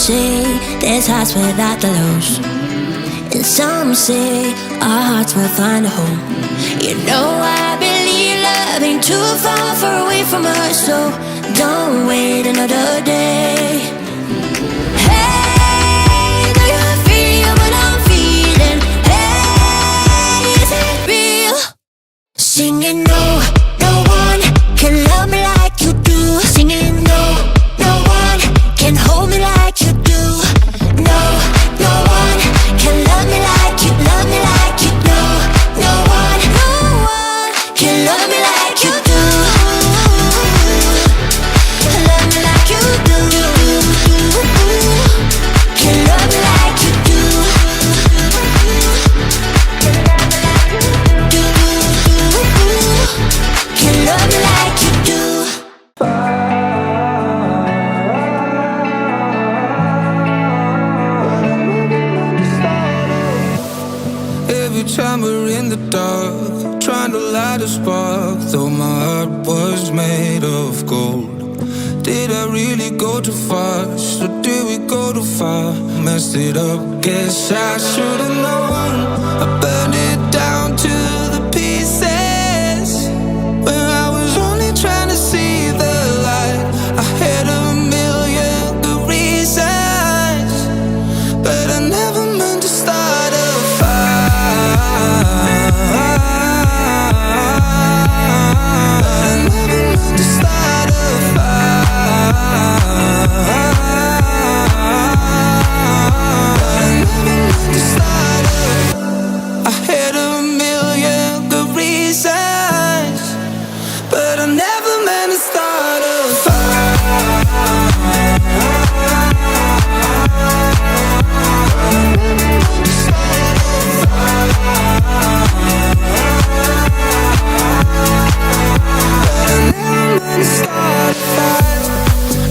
say there's hearts without the lows, and some say our hearts will find a home. You know I believe love ain't too far away from us, so don't wait another day. Hey, do you feel what I'm feeling? Hey, is it real? Singing no, no one can love me like you do. Singing no, no one can hold me like you do. No, no one can love me like you, love me like you. No, no one can love me like you do. Love me like you do. Can love me like you do. Can love me like you do. Every time we're in the dark, trying to light a spark, though my heart was made of gold. Did I really go too fast, or did we go too far? Messed it up, guess I should've known. I burned it down to the pieces, when I was only trying to see the light. I had a million good reasons, but I never meant to start a fire. I never meant to start a fire. I never meant to start a. I had a million good reasons, but I never meant to start a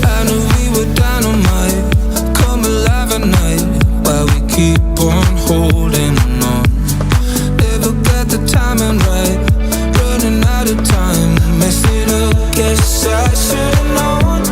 I knew we were dynamite, come alive at night, while we keep on holding on. Never got the timing right, running out of time, messed it up, guess I should've known.